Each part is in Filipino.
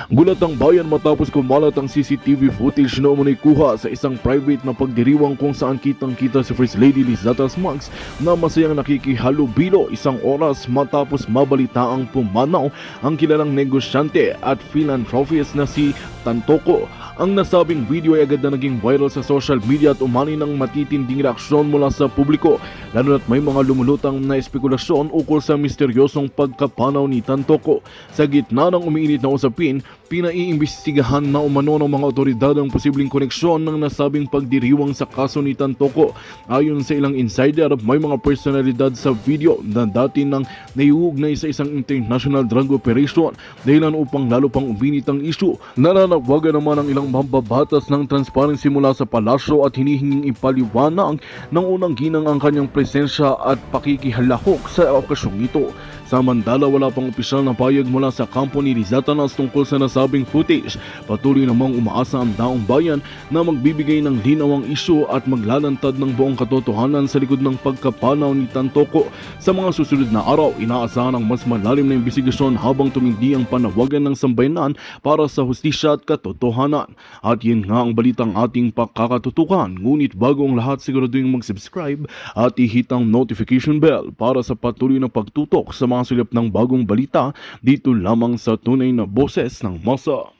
Gulat ang bayan matapos kumalat ang CCTV footage na umunay kuha sa isang private na pagdiriwang kung saan kitang-kita si First Lady Lizetta Smugs na masayang nakikihalubilo isang oras matapos mabalitaang pumanaw ang kilalang negosyante at philanthropist na si Tantoco. Ang nasabing video ay agad na naging viral sa social media at umani ng matitinding reaksyon mula sa publiko, lalo na't may mga lumulutang na espekulasyon ukol sa misteryosong pagkapanaw ni Tantoco. Sa gitna ng umiinit na usapin, pinaiimbestigahan na umano ng mga otoridad ang posibleng koneksyon ng nasabing pagdiriwang sa kaso ni Tantoco. Ayon sa ilang insider, may mga personalidad sa video na dati nang naiuugnay sa isang international drug operation dahilan upang lalo pang uminit ang issue. Nananawagan naman ang ilang mambabatas ng transparency mula sa palasyo at hinihinging ipaliwanag ng unang ginang ang kanyang presensya at pakikihalahok sa okasyong ito. Samantala, wala pang opisyal na payag mula sa kampo ni Lizetta tungkol sa nasabing footage. Patuloy namang umaasa ang daong bayan na magbibigay ng linaw ang isyu at maglalantad ng buong katotohanan sa likod ng pagkapanaw ni Tantoco. Sa mga susunod na araw, inaasahan ang mas malalim na imbestigasyon habang tumindi ang panawagan ng sambayanan para sa hustisya at katotohanan. At yun nga ang balitang ating pakakatutukan. Ngunit bago ang lahat, siguraduhin mag-subscribe at ihit ang notification bell para sa patuloy na pagtutok sa mga sulap ng bagong balita dito lamang sa tunay na boses ng masa.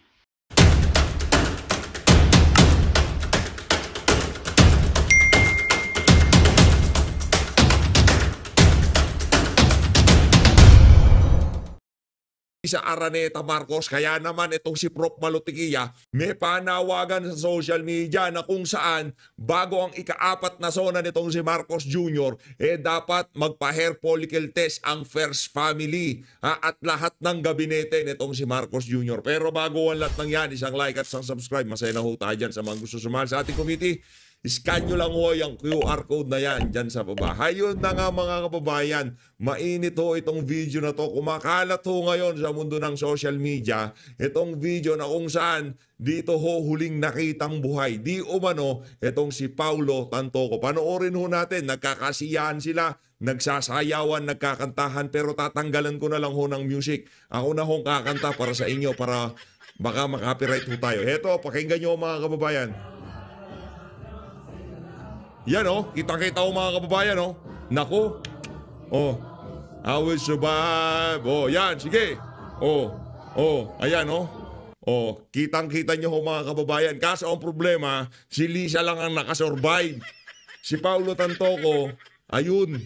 Sa Araneta Marcos, kaya naman itong si Prof. Malutiquilla may panawagan sa social media na kung saan bago ang ika-4 na sona nitong si Marcos Jr. Dapat magpa-hair follicle test ang first family at lahat ng gabinete nitong si Marcos Jr. Pero bago ang lahat ng yan, isang like at isang subscribe. Masaya na ho tayo dyan sa mga gusto sumali sa ating committee. Scan nyo lang ho yung QR code na yan dyan sa baba. Hayun na nga mga kababayan, mainit ho itong video na to. Kumakalat ho ngayon sa mundo ng social media itong video na kung saan dito ho huling nakitang buhay. Di umano itong si Paulo Tantoco. Panoorin ho natin, nagkakasiyahan sila, nagsasayawan, nagkakantahan, pero tatanggalan ko na lang ho ng music. Ako na hong kakanta para sa inyo para baka makapiright ho tayo. Heto, pakinggan nyo mga kababayan. Yan kita-kita ko mga kababayan Nako. I will survive. Yan, sige. Ayan kitang-kita nyo mga kababayan. Kaso ang problema, si Lisa lang ang nakasurvive. Si Paulo Tantoco, ayun.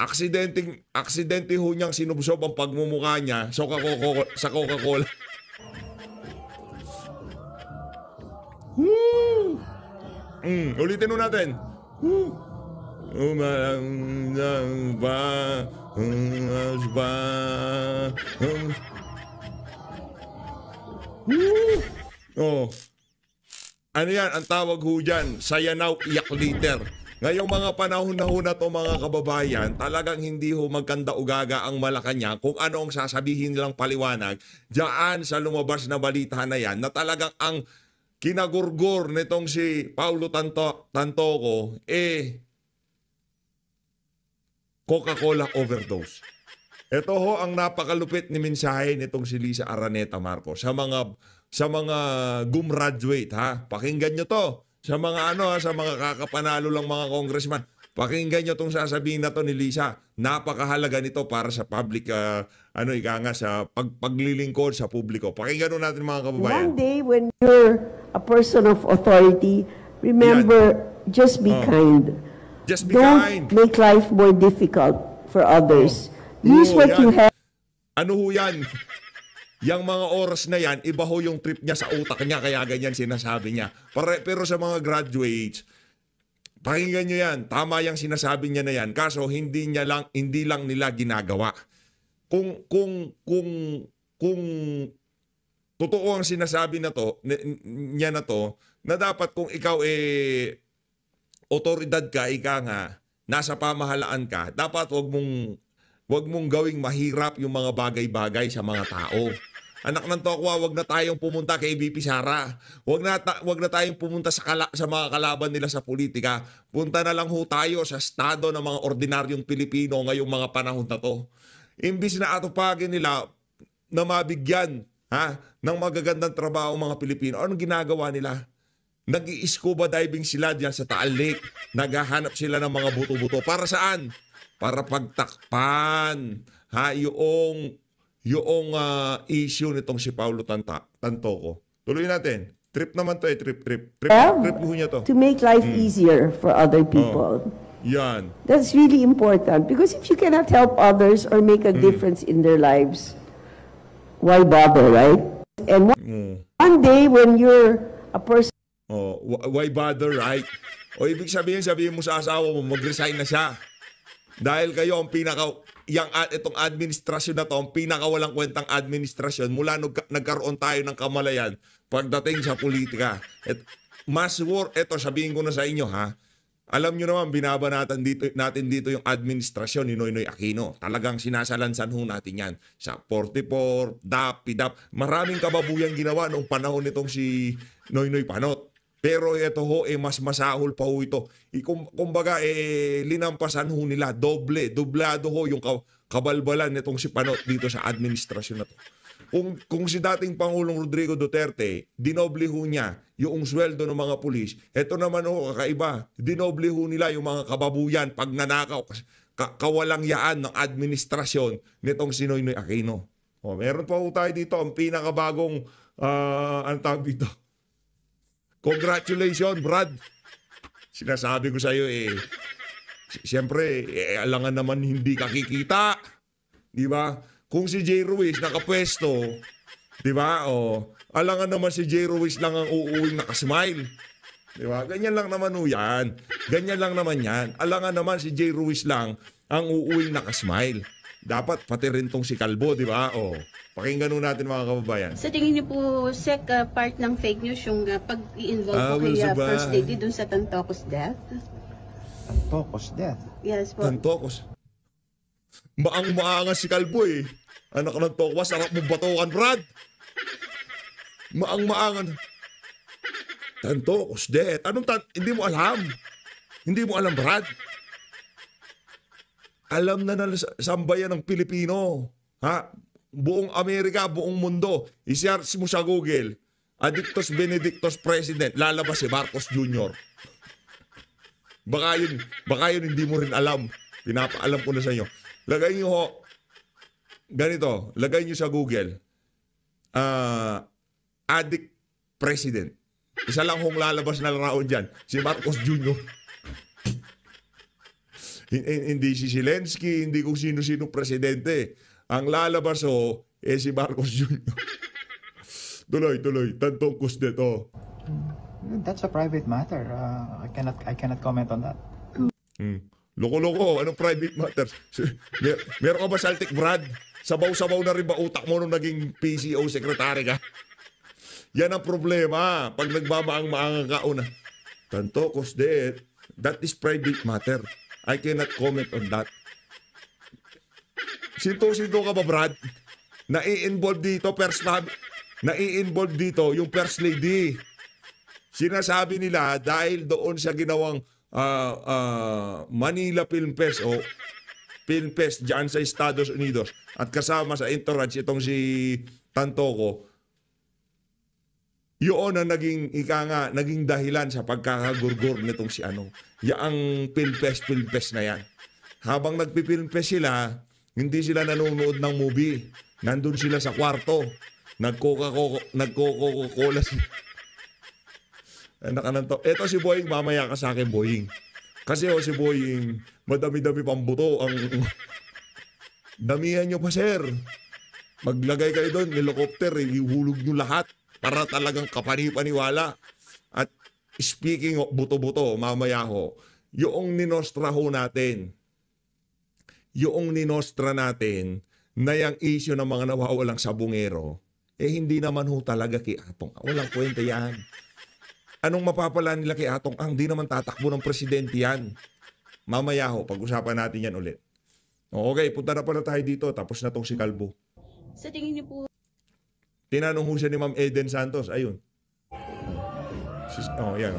Aksidente ho niyang sinubsob ang pagmumukha niya sa Coca-Cola. Ulitin mo natin. Ano yan? Ang tawag ho dyan, sayanaw iyak liter. Ngayong mga panahon na ho na to mga kababayan, talagang hindi ho magkanda ugaga ang Malacanang kung ano ang sasabihin nilang paliwanag diyan sa lumabas na balita na yan na talagang ang kinagurgur nitong si Paulo Tantoco Coca-Cola overdose. Ito ho ang napakalupit ni mensahe nitong si Lisa Araneta Marcos sa mga gumraduate Pakinggan nyo to. Sa mga sa mga kakapanalo lang mga congressman. Pakinggan nyo tong sasabihin na to ni Lisa. Napakahalaga nito para sa public sa paglilingkod sa publiko. Pakinggan natin mga kababayan. One day when you're a person of authority, remember, just be kind. Just be Don't kind. make life more difficult for others. Use what you have. Ano ho yan? Yang mga oras na yan, iba ho yung trip niya sa utak niya, kaya ganyan sinasabi niya. Pero sa mga graduates, pakinggan nyo yan. Tama yung sinasabi niya na yan. Kaso hindi lang nila ginagawa. Kung totoo ang sinasabi niya na to, na dapat kung ikaw otoridad ka, ika nga, nasa pamahalaan ka, dapat wag mong gawing mahirap yung mga bagay-bagay sa mga tao. Anak ng tokwa, wag na tayong pumunta kay VP Sara. Wag na tayong pumunta sa mga kalaban nila sa politika. Punta na lang ho tayo sa estado ng mga ordinaryong Pilipino ngayong mga panahon na to. Imbis na atupagin nila, na mabigyan ng magagandang trabaho ang mga Pilipino. Anong ginagawa nila? Nag-i-scuba diving sila diyan sa Taal Lake. Naghahanap sila ng mga buto-buto. Para saan? Para pagtakpan yung issue nitong si Paulo Tantoco. Tuloy natin. Trip naman to trip ho niya to. To make life easier for other people. Yan. That's really important because if you cannot help others or make a difference in their lives, why bother, right? And one day when you're a person, why bother, right? O ibig sabihin mo sa asawa mo, mag-resign na siya. Dahil kayo ang itong administrasyon na to, ang pinakawalang kwentang administrasyon mula nagkaroon tayo ng kamalayan pagdating sa politika. Ito sabihin ko na sa inyo alam nyo naman, binabanatan natin dito yung administrasyon ni Noynoy Aquino. Talagang sinasalansan ho natin yan. Sa 44, DAP, PIDAP. Maraming kababuyan ginawa noong panahon nitong si Noynoy Panot. Pero ito ho, mas masahol pa ho ito. Kumbaga, linampasan ho nila. Doblado ho yung kabalbalan nitong si Panot dito sa administrasyon na to. Kung si dating Pangulong Rodrigo Duterte, dinoble ho niya yung sweldo ng mga pulis, ito naman ho kakaiba. Dinoble ho nila yung mga kababuyan pag nanakaw, kawalang yaan ng administrasyon nitong si Noynoy Aquino. Meron pa ho tayo dito ang pinakabagong, anong tawag dito? Congratulations, Brad. Sinasabi ko sa iyo siyempre, alangan naman hindi kakikita. Di ba? Kung si Jay Ruiz nakapwesto, di ba? Alangan naman si Jay Ruiz lang ang uuwing nakasmile. Di ba? Ganyan lang naman yan. Ganyan lang naman yan. Alangan naman si Jay Ruiz lang ang uuwing nakasmile. Dapat pati rin tong si Calvo, di ba? Pakinggan natin mga kababayan. Sa tingin niyo po, Sec, part ng fake news yung pag-i-involve po kay First Lady dun sa Tantocos death? Tantocos death? Yes po. Tantocos. Maangas si Calvo Anak ng tokwa, sarap mo batukan, Brad. Maangan. Tantocos death. Hindi mo alam. Hindi mo alam, Brad. Alam na sambayan ng Pilipino. Buong Amerika, buong mundo. I-search mo sa Google, Adictos Benedictos President, lalabas si Marcos Jr. Baka yun hindi mo rin alam. Pinapaalam ko na sa inyo. Lagay nyo ganito, lagay nyo sa Google, Addict President. Isa lang hong lalabas na raon dyan, si Marcos Jr. Hindi si Zelensky, hindi kung sino-sino presidente. Ang lalabas si Marcos Jr. Tuloy, Tantocos dito. That's a private matter. I cannot comment on that. Loko-loko, anong private matter? Meron ka ba saltik, Brad? Sabaw-sabaw na rin ba utak mo nung naging PCO secretary ka? Yan ang problema. Pag nagmamaang-maang ka una. Tantocos death, that is private matter. I cannot comment on that. Sinto ka ba, Brad? Nai-involve dito yung First Lady. Sinasabi nila dahil doon sa ginawang Manila Film Fest Film Fest dyan sa Estados Unidos at kasama sa entourage itong si Tantoco, yun ang naging dahilan sa pagkakagurgur nitong si yaang Film Fest na yan. Habang nagpi-Film Fest sila, hindi sila nanonood ng movie. Nandun sila sa kwarto. Nagcoca-cola sila. Ito si Boying, mamaya ka sa akin, Boying. Kasi si Boying, madami-dami pang buto. Damihan nyo pa, sir. Maglagay kayo doon, helicopter, ihulog nyo lahat para talagang kapani-paniwala. At speaking of buto-buto, mamaya yung ninostra natin na yung issue ng mga nawawalang sabungero, hindi naman talaga kay Atong. Walang kwenta yan. Anong mapapala nila kay Atong Ang? Di naman tatakbo ng presidente yan. Mamaya pag-usapan natin yan ulit. Okay, punta na pala tayo dito. Tapos na tong si Calvo. Sa tingin niyo po, tinanong siya ni Ma'am Eden Santos. Ayun. Yan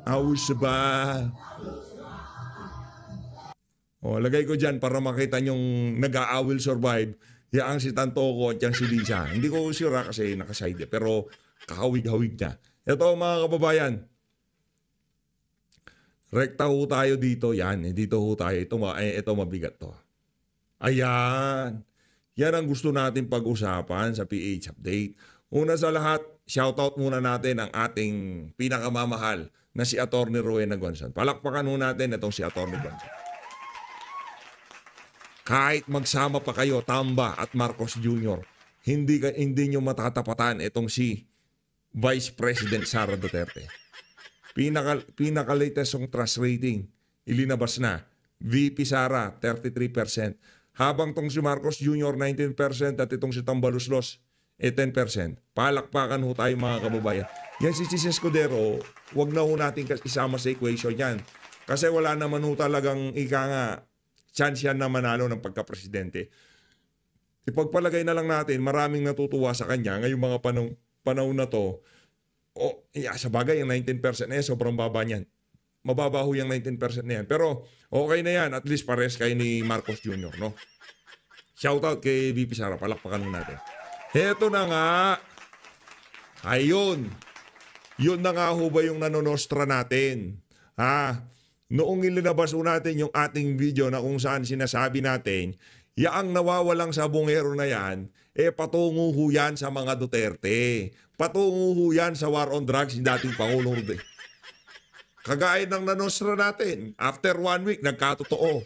Awis ba? O, lagay ko dyan para makita nyong nag-a will survive. Yang si Tantoco at yang si Lisa. Hindi ko sure kasi nakaside. Pero kahawig-hawig niya. Ito mga kababayan. Rekta ho tayo dito. Yan. Dito ho tayo. Ito mabigat to. Ayan. Yan ang gusto natin pag-usapan sa PH Update. Una sa lahat, shoutout muna natin ang ating pinakamamahal na si Atty. Rowena Gonzon. Palakpakan muna natin itong si Atty. Gonzon. Kahit magsama pa kayo, Tamba at Marcos Jr., hindi nyo matatapatan itong si Vice President Sara Duterte. Pinaka-latest ng trust rating, ilinabas na. VP Sara, 33%. Habang tong si Marcos Jr., 19% at itong si Tambaluslos, 10%. Palakpakan ho tayo mga kababayan. Yan si Chis Escudero, wag na ho natin isama sa equation yan. Kasi wala naman ho talagang chance yan na manalo ng pagka-presidente. Ipagpalagay na lang natin, maraming natutuwa sa kanya ngayong mga panahon na to. Sa bagay, yung 19% na yan, sobrang baba niyan. Mababa ho yung 19% na yan. Pero okay na yan, at least pares kayo ni Marcos Jr., no? Shoutout kay VP Sara, palakpakan natin. Heto na nga. Ayun. Yun na nga ho ba yung nanonostra natin? Noong ilinabas natin yung ating video na kung saan sinasabi natin, yaang nawawalang sabongero na yan, patungo ho yan sa mga Duterte. Patungo ho yan sa war on drugs ni dating Pangulong Rodrigo. Kagaya ng nanostra natin, after 1 week, nagkatotoo.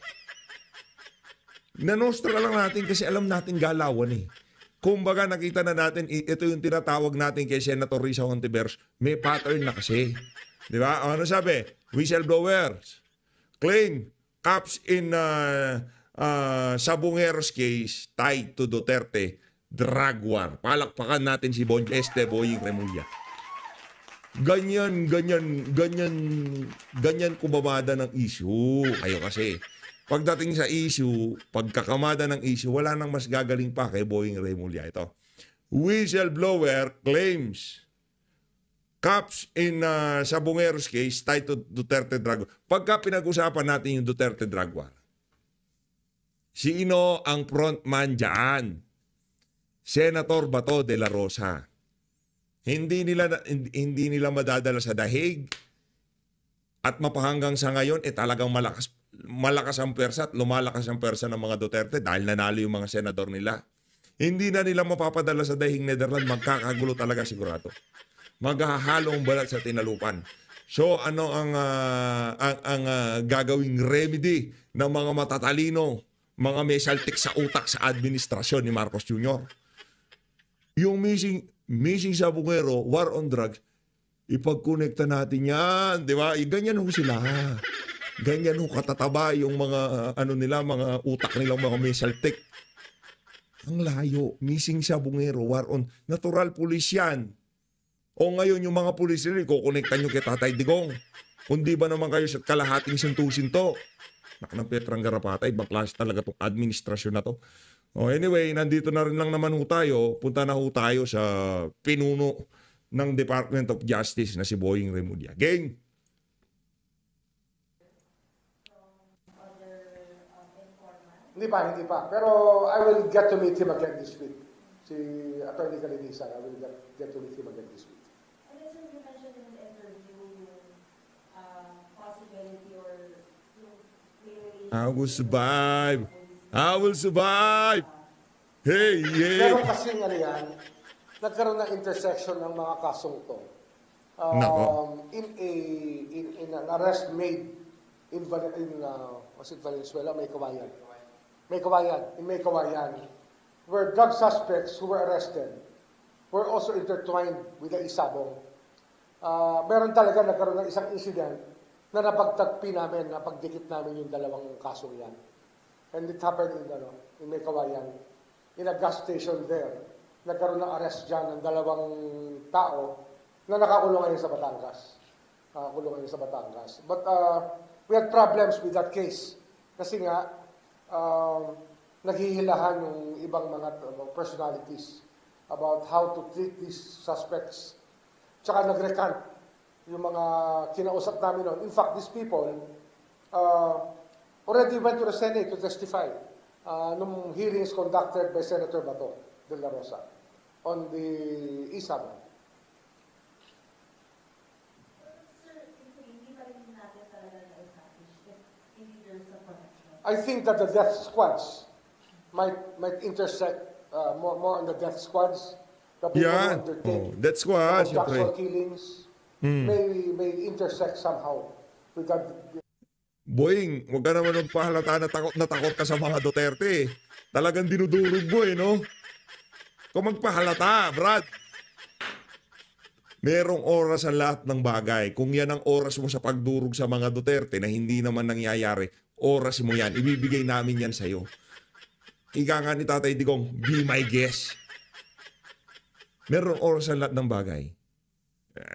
Nanostra lang natin kasi alam natin galawan eh. Kumbaga nakita na natin, ito yung tinatawag natin kay Senator Risa Hontiveros, may pattern na kasi. Di ba? Ano sabi? Whistleblowers claim cops in Sabongeros case tied to Duterte drug war. Palakpakan natin si Boying Remulla. Ganyan kumamada ng issue. Kayo kasi, pagdating sa issue, pagkakamada ng issue, wala nang mas gagaling pa kay Boying Remulla. Ito. Whistleblower claims cops in Sabongeros case tied to Duterte drug war. Pagka pinag-usapan natin yung Duterte drug war, sino ang frontman dyan? Senator Bato de la Rosa. Hindi nila madadala sa dahig at mapahanggang sa ngayon talagang malakas ang persa at lumalakas ang persa ng mga Duterte dahil nanalo yung mga senador nila. Hindi na nila mapapadala sa dahig Netherlands, magkakagulo talaga sigurado. Maghahalong balat sa tinalupan. So ano ang gagawing remedy ng mga matatalino, mga may saltik sa utak sa administrasyon ni Marcos Jr.? Yung missing Sabongero, war on drugs, ipagkonekta natin yan, di ba? Ganyan ho sila. Ganyan ho katataba yung mga mga utak nilang mga may saltik. Ang layo, missing Sabongero, war on natural police yan. O ngayon yung mga pulis nila, kukonektan nyo kay Tatay Digong. Kundi ba naman kayo sa kalahating sintusin-to? Ng Petrang Garapata, ibang klase talaga itong administrasyon na to. Anyway, nandito na rin lang naman ho tayo. Punta na ho tayo sa pinuno ng Department of Justice na si Boying Remulla. Gang! Hindi pa. Pero I will get to meet him again this week. Si Atty. Calinisan, I will get to meet him again this week. You mentioned in the interview possibility or I will survive. I will survive. Hey. Pero kasi nagkaroon ng intersection ng mga kasong to. In an arrest made in Valenzuela, May Kawayan, where drug suspects who were arrested were also intertwined with the Isabong. Meron talaga nagkaroon ng isang incident na napagtagpi namin, napagdikit namin yung dalawang kasong yan. And it happened in May Kawayan, in a gas station there. Nagkaroon ng arrest dyan ng dalawang tao na nakakulong ngayon sa Batangas. But we had problems with that case. Kasi nga, naghihilahan yung ibang mga personalities about how to treat these suspects. Tsaka nag-recant yung mga kinausap namin noon. In fact, these people already went to the Senate to testify nung hearings conducted by Senator Bato de la Rosa on the ISAB. I think that the death squads might intersect more on the death squads. The people who Yan. undertake Death squad, the syempre. actual killings may intersect somehow with that. Boying, huwag ka naman magpahalata na takot ka sa mga Duterte. Talagang dinudurog mo no? Kung magpahalata, Brad. Merong oras ang lahat ng bagay. Kung yan ang oras mo sa pagdurog sa mga Duterte na hindi naman nangyayari, oras mo yan. Ibibigay namin yan sa'yo. Ika nga ni Tatay Digong, be my guest. Merong oras ang lahat ng bagay.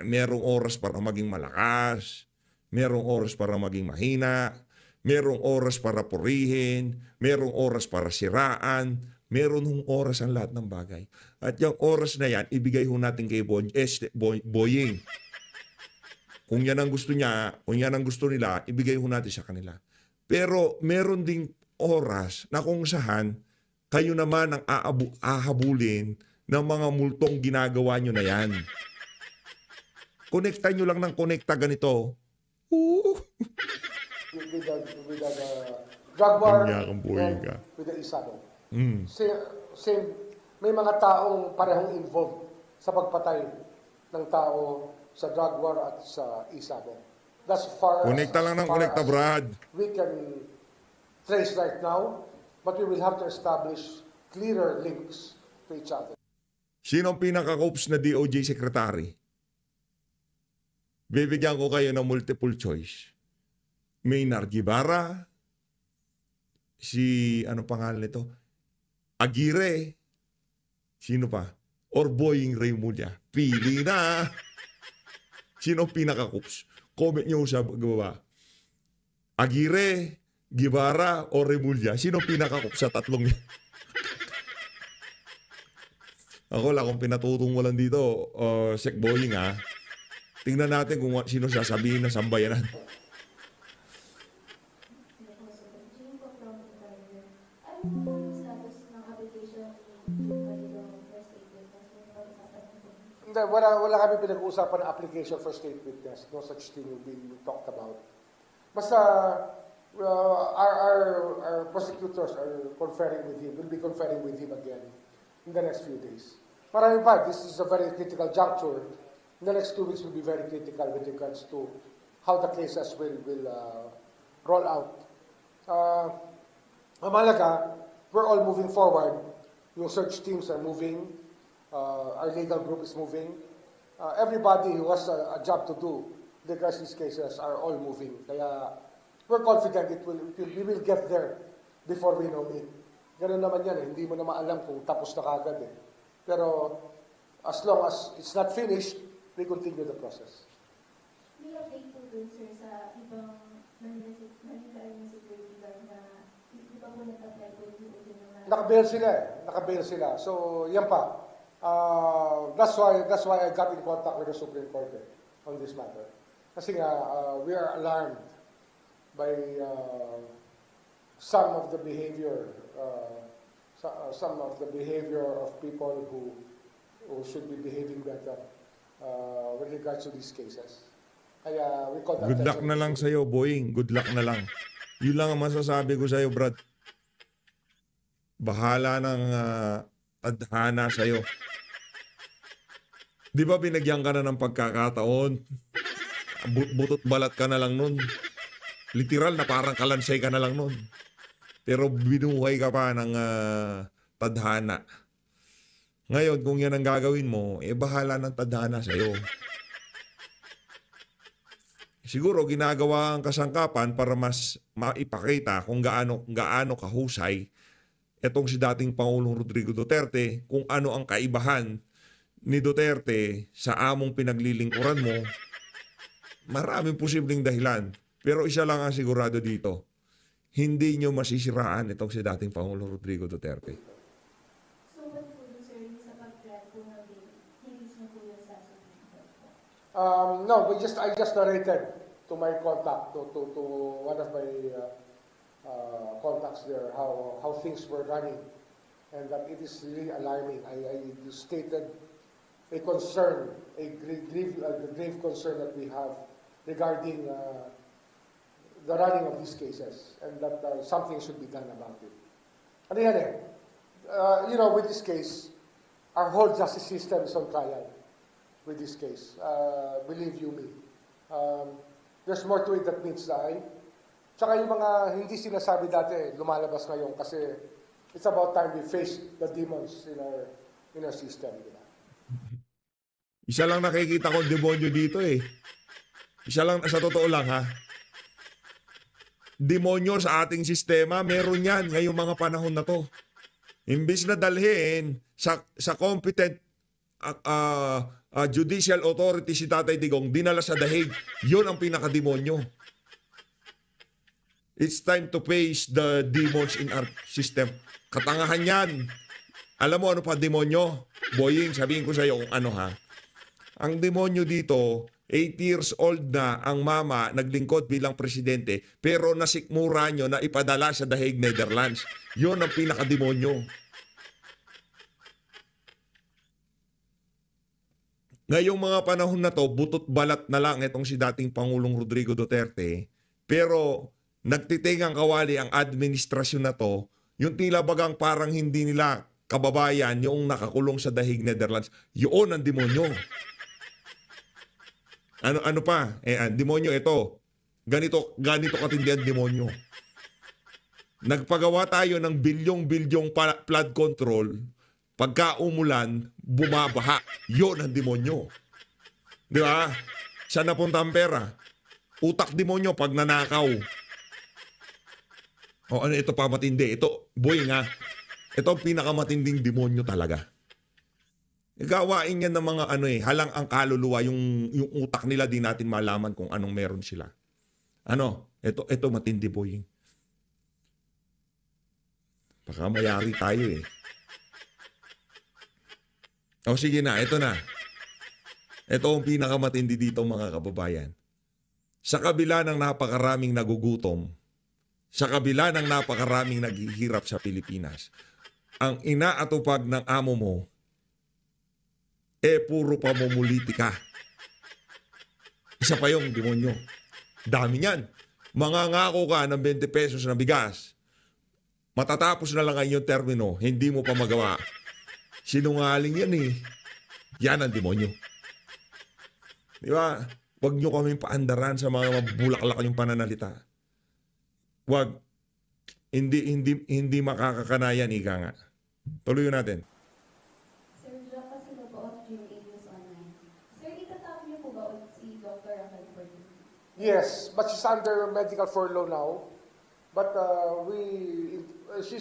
Merong oras para maging malakas. Merong oras para maging mahina. Merong oras para purihin. Merong oras para siraan. Meron hong oras ang lahat ng bagay. At yung oras na yan, ibigay ho natin kay Boying. Kung yan ang gusto niya, kung yan ang gusto nila, ibigay ho natin sa kanila. Pero meron ding oras na kung saan kayo naman ang ahabulin ng mga multong ginagawa nyo na yan. Konekta nyo lang ng konekta ganito. With the drug war Kanya kang buhay and ka. with the ISAB. Mm. Same, may mga taong parehong involved sa pagpatay ng tao sa drug war at sa ISAB. That's far Konekta lang ng konekta, Brad. We can trace right now, but we will have to establish clearer links to each other. Sino ang pinaka-cops na DOJ secretary? Bibigyan ko kayo ng multiple choice. Maynard Guevara, si, ano pangalan nito? Aguirre, sino pa? Or Boying Reymulla. Pili na! Sino ang pinaka-cops? Comment nyo sa baba. Aguirre, Guevara, o Reymulla. Sino ang pinaka-cops sa tatlong yan? Ako lang, kung pinatutungwalan dito, Sek Boying tingnan natin kung sino sasabihin ng sambayanan. Hindi, wala kami pinag-uusapan na application for state witness. No such thing will be talked about. Basta our prosecutors are conferring with him, will be conferring with him again in the next few days. Marami pa, this is a very critical juncture. In the next 2 weeks will be very critical with regards to how the cases will roll out. Ang mahalaga, we're all moving forward. Yung search teams are moving. Our legal group is moving. Everybody who has a job to do with regards to these cases are all moving. Kaya we're confident we will get there before we know it. Ganun naman yan hindi mo na maalam kung tapos na kagad Pero as long as it's not finished, we continue the process. May update po dun, sir, sa ibang nangyayari ng security guard na di pa po nag-apply po yung DOJ naman. Nakabail sila. So, yan pa. That's why I got in contact with the Supreme Court on this matter. Kasi nga, we are alarmed by some of the behavior of people who should be behaving better with regards to these cases. Kaya we call that Good luck na lang sa'yo, Boying. Good luck na lang. Yun lang ang masasabi ko sa'yo, Brad. Bahala ng tadhana sa'yo. Di ba binagyan ka na ng pagkakataon? Butot balat ka na lang nun. Literal na parang kalansay ka na lang nun. Pero binuhay ka pa ng tadhana. Ngayon, kung yan ang gagawin mo, bahala ng tadhana sa'yo. Siguro ginagawa ang kasangkapan para mas maipakita kung gaano kahusay etong si dating Pangulong Rodrigo Duterte, kung ano ang kaibahan ni Duterte sa among pinaglilingkuran mo. Maraming posibleng dahilan. Pero isa lang ang sigurado dito. Hindi nyo masisiraan itong si dating Pangulong Rodrigo Duterte. So, what po dun, sir, sa pag-grant po ng bill, release mo po yung sa Supreme Court? No, I just narrated to my contact, to one of my facts there, how things were running, and that it is really alarming. I stated a concern, a grave concern that we have regarding the running of these cases, and that something should be done about it. Ano yan eh? With this case, our whole justice system is on trial with this case. Believe you me. There's more to it that meets the eye. Tsaka yung mga hindi sinasabi dati, lumalabas ngayon kasi it's about time we face the demons in our system. Diba? Isa lang nakikita ko demonyo dito eh. Isa lang, sa totoo lang ha. Demonyo sa ating sistema, meron yan ngayong mga panahon na to. Imbis na dalhin sa competent judicial authority si Tatay Digong, dinala sa dahig. Yun ang pinakademonyo. It's time to face the demons in our system. Katangahan yan. Alam mo ano pa demonyo? Boying, sabihin ko sa iyo kung ano ha. Ang demonyo dito, 8 years old na ang mama naglingkod bilang presidente pero nasikmura nyo na ipadala sa The Hague, Netherlands. Yun ang pinakademonyo. Ngayong mga panahon na to, butot balat na lang itong si dating Pangulong Rodrigo Duterte. Pero nagtitingang kawali ang administrasyon na to, yung tila bagang parang hindi nila kababayan yung nakakulong sa The Hague, Netherlands. Yun ang demonyo. Ano pa? Demonyo ito. Ganito katindi ang demonyo. Nagpagawa tayo ng bilyong-bilyong flood control. Pagka umulan, bumabaha. Yun ang demonyo. Di ba? Saan napunta ang pera? Utak demonyo pag nanakaw. O ano ito pa matindi? Ito, boy nga. Ito ang pinakamatinding demonyo talaga. Gawain yan ng mga halang ang kaluluwa, yung utak nila, di natin malaman kung anong meron sila. Ito matindi boy. Baka mayari tayo eh. O sige na, ito na. Ito ang pinakamatindi dito mga kababayan. Sa kabila ng napakaraming nagugutom, sa kabila ng napakaraming naghihirap sa Pilipinas, ang inaatupag ng amo mo, puro pamumulitika. Isa pa yung demonyo. Dami niyan. Mangangako ka ng 20 pesos na bigas. Matatapos na lang ang iyong termino, hindi mo pa magawa. Sinungaling yan eh. Yan ang demonyo. Di ba? Huwag nyo kaming paandaran sa mga mabulaklak yung pananalita. Huwag. Hindi makakakanayan, ika nga. Tuloy natin. Sir, Jack Casino po of GMA News Online. Sir, itatawag niyo po ba ulit si Dr. Raquel Portillo? Yes, but she's under medical furlough now. But she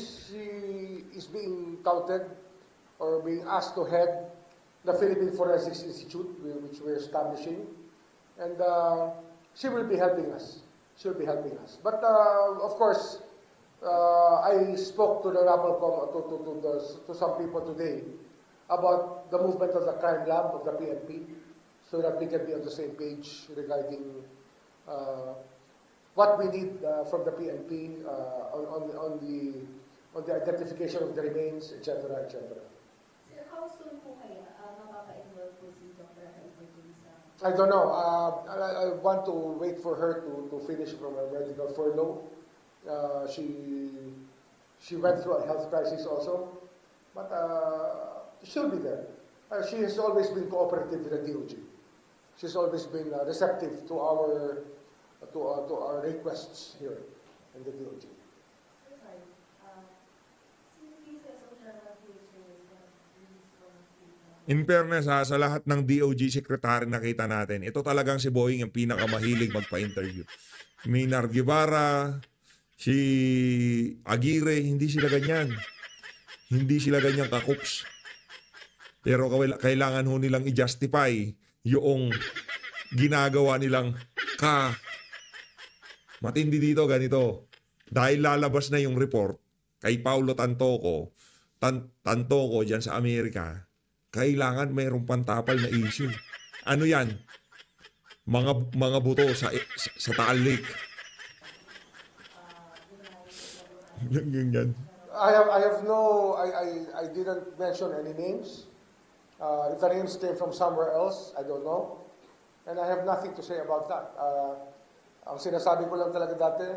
is being touted or being asked to head the Philippine Forensics Institute, which we're establishing. And she will be helping us. She'll be helping us. But of course, I spoke to the NAPOLCOM, to some people today about the movement of the crime lab of the PNP so that we can be on the same page regarding what we need from the PNP on the identification of the remains, etc., etc. Sir, how soon po kaya mapapa-enroll po si Dr. Raquel Portillo sa... I don't know. I want to wait for her to finish from her medical furlough. She went through a health crisis also, but she'll be there. She has always been cooperative with the DOJ. She's always been receptive to our requests here in the DOJ. Sorry. Since social media In fairness sa lahat ng DOJ secretary nakita natin, ito talagang si Boying ang pinakamahilig magpa-interview. Maynard Guevara, si Aguirre, hindi sila ganyan. Hindi sila ganyan kakups. Pero kailangan ho nilang i-justify yung ginagawa nilang matindi dito, ganito. Dahil lalabas na yung report kay Paulo Tantoco dyan sa Amerika, kailangan mayroong pantapal na issue. Ano yan? Mga buto sa Taal Lake. Ganyan. I didn't mention any names. If the names came from somewhere else, I don't know. And I have nothing to say about that. Ang sinasabi ko lang talaga dati,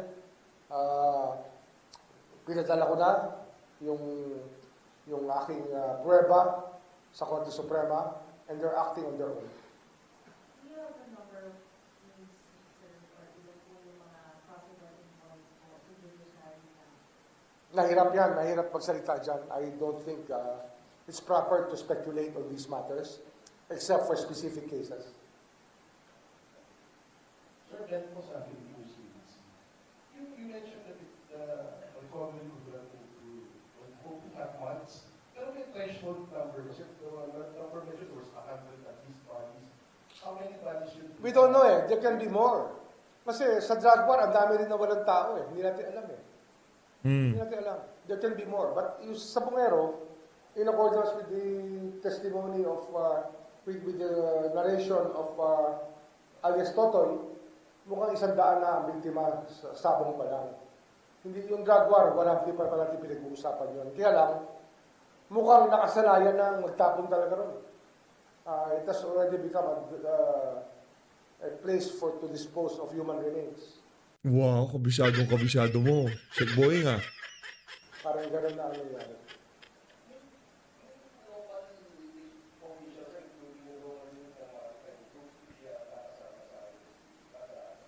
pinadala ko na yung aking prueba sa Korte Suprema, and they're acting on their own. Do you have a number of names, sir, or ilan po yung mga possible involved po in the judiciary na? Nahirap magsalita dyan. I don't think it's proper to speculate on these matters, except for specific cases. Sir, dahil po sa akin, you mentioned that the recovery would hope to have months. Pero may threshold number kasi the number mentioned was 100 at least bodies. How many bodies should We don't know eh. There can be more. Kasi sa drug war, ang dami rin na walang tao eh. Hindi natin alam eh. Hindi natin alam. There can be more. But yung sa Bungero, in accordance with the testimony of, with the narration of alias Totoy, mukhang 100 na ang biktima sa Sabong pa lang. Hindi yung drug war, hindi pa natin pinag-uusapan yun. Kaya lang, mukhang nakasanayan na magtapon talaga ron. It has already become a place to dispose of human remains. Wow, kabisado mo. Check boy nga. Parang gano'n na ang nangyari.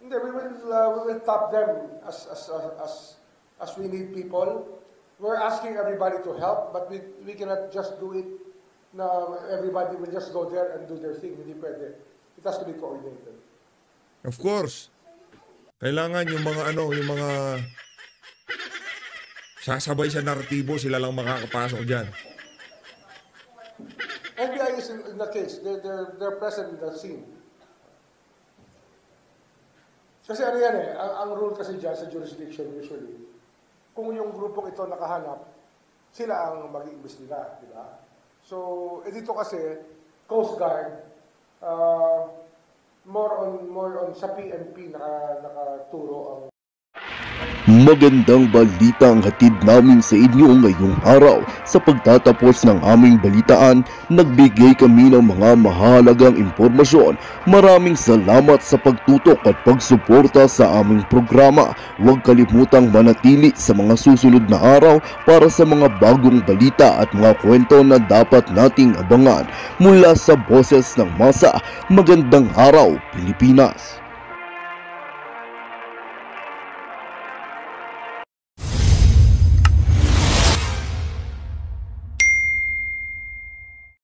Hindi, we will tap them as we need people. We're asking everybody to help, but we cannot just do it na everybody will just go there and do their thing. Hindi pwede. It has to be coordinated. Of course. Kailangan yung mga sasabay sa naratibo, sila lang makakapasok dyan. NBI is in the case. They're present in the scene. Kasi ano yan eh, ang rule kasi dyan sa jurisdiction usually, kung yung grupong ito nakahanap, sila ang mag-iimbestiga, di ba? So, dito kasi, Coast Guard, more on sa PNP nakaturo ang Magandang balita ang hatid namin sa inyo ngayong araw. Sa pagtatapos ng aming balitaan, nagbigay kami ng mga mahalagang impormasyon. Maraming salamat sa pagtutok at pagsuporta sa aming programa. Huwag kalimutang manatili sa mga susunod na araw para sa mga bagong balita at mga kwento na dapat nating abangan. Mula sa Boses ng Masa, magandang araw, Pilipinas!